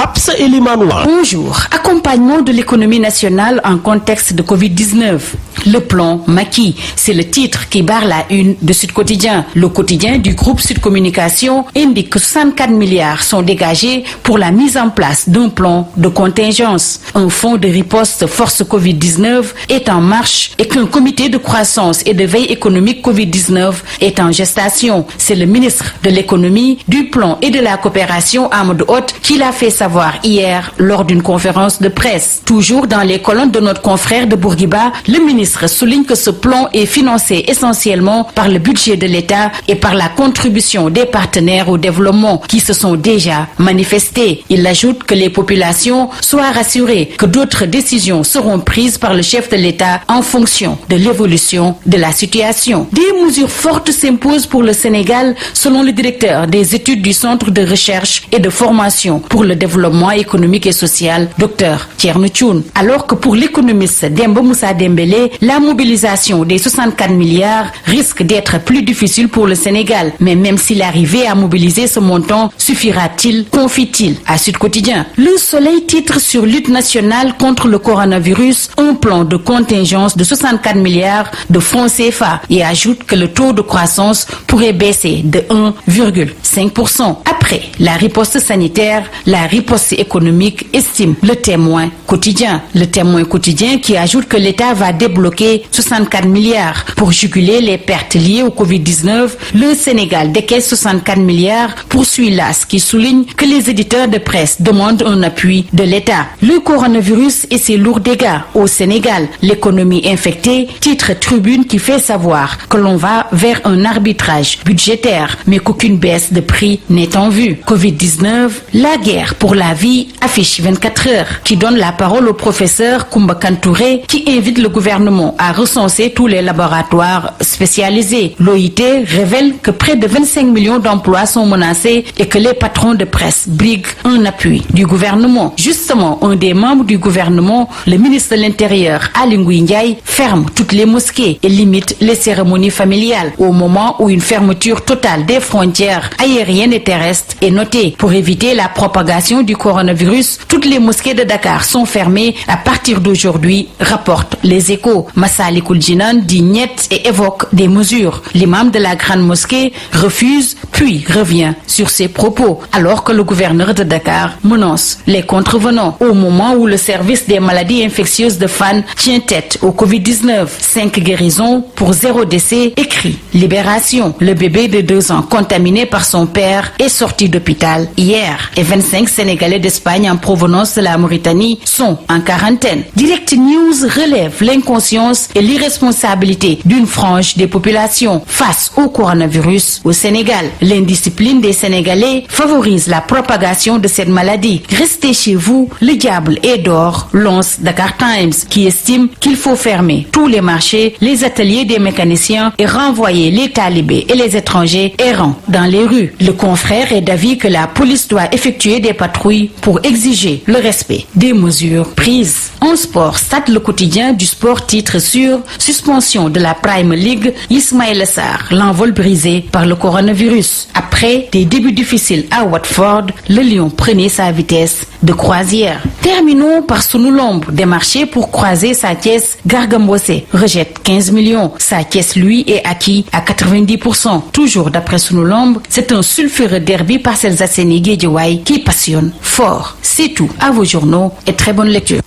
Hapsa Elimanoua. Bonjour. Accompagnement de l'économie nationale en contexte de Covid-19. Le plan Macky, c'est le titre qui barre la une de Sud Quotidien. Le quotidien du groupe Sud Communication indique que 64 milliards sont dégagés pour la mise en place d'un plan de contingence. Un fonds de riposte force Covid-19 est en marche et qu'un comité de croissance et de veille économique Covid-19 est en gestation. C'est le ministre de l'économie, du plan et de la coopération Amadou Hott qui l'a fait savoir hier lors d'une conférence de presse. Toujours dans les colonnes de notre confrère de Bourguiba, le ministre souligne que ce plan est financé essentiellement par le budget de l'État et par la contribution des partenaires au développement qui se sont déjà manifestés. Il ajoute que les populations soient rassurées que d'autres décisions seront prises par le chef de l'État en fonction de l'évolution de la situation. Des mesures fortes s'imposent pour le Sénégal selon le directeur des études du Centre de recherche et de formation pour le développement économique et social, Dr Thierno Thioune. Alors que pour l'économiste Demba Moussa Dembélé, la mobilisation des 64 milliards risque d'être plus difficile pour le Sénégal. Mais même s'il arrivait à mobiliser ce montant, suffira-t-il, confie-t-il à Sud Quotidien. Le Soleil titre sur lutte nationale contre le coronavirus un plan de contingence de 64 milliards de francs CFA et ajoute que le taux de croissance pourrait baisser de 1,5%. Après la riposte sanitaire, la riposte économique, estime le Témoin quotidien. Le Témoin quotidien qui ajoute que l'État va débloquer 64 milliards pour juguler les pertes liées au Covid-19. Le Sénégal décaisse 64 milliards, poursuit l'AS qui souligne que les éditeurs de presse demandent un appui de l'État. Le coronavirus et ses lourds dégâts au Sénégal. L'économie infectée, titre Tribune qui fait savoir que l'on va vers un arbitrage budgétaire, mais qu'aucune baisse de prix n'est en vue. Covid-19, la guerre pour la vie, affiche 24 heures, qui donne la parole au professeur Koumba Kantouré qui invite le gouvernement à recenser tous les laboratoires spécialisés. L'OIT révèle que près de 25 millions d'emplois sont menacés et que les patrons de presse briguent un appui du gouvernement. Justement, un des membres du gouvernement, le ministre de l'Intérieur, Aly Ngouille Ndiaye, ferme toutes les mosquées et limite les cérémonies familiales au moment où une fermeture totale des frontières aériennes et terrestres est notée. Pour éviter la propagation du coronavirus, toutes les mosquées de Dakar sont fermées à partir d'aujourd'hui, rapportent les Échos. Massalikul Jinan dit niet et évoque des mesures. L'imam de la grande mosquée refuse puis revient sur ses propos alors que le gouverneur de Dakar menace les contrevenants. Au moment où le service des maladies infectieuses de Fann tient tête au Covid-19, 5 guérisons pour 0 décès, écrit Libération. Le bébé de 2 ans contaminé par son père est sorti d'hôpital hier et 25 Sénégalais d'Espagne en provenance de la Mauritanie sont en quarantaine. Direct News relève l'inconscience et l'irresponsabilité d'une frange des populations face au coronavirus au Sénégal. L'indiscipline des Sénégalais favorise la propagation de cette maladie. Restez chez vous, le diable est dehors, lance Dakar Times, qui estime qu'il faut fermer tous les marchés, les ateliers des mécaniciens et renvoyer les talibés et les étrangers errants dans les rues. Le confrère est d'avis que la police doit effectuer des patrouilles pour exiger le respect des mesures prises. En sport, Stade le quotidien du sport titre sur suspension de la Prime League, Ismaïla Sarr, l'envol brisé par le coronavirus. Après des débuts difficiles à Watford, le Lion prenait sa vitesse de croisière. Terminons par Sunu Lamb, démarché pour croiser Sathiès. Garga Mbossé rejette 15 millions. Sathiès, lui, est acquis à 90%. Toujours d'après Sunu Lamb, c'est un sulfureux derby Parcelles Assainies Guédiawaye qui passionne fort. C'est tout. À vos journaux et très bonne lecture.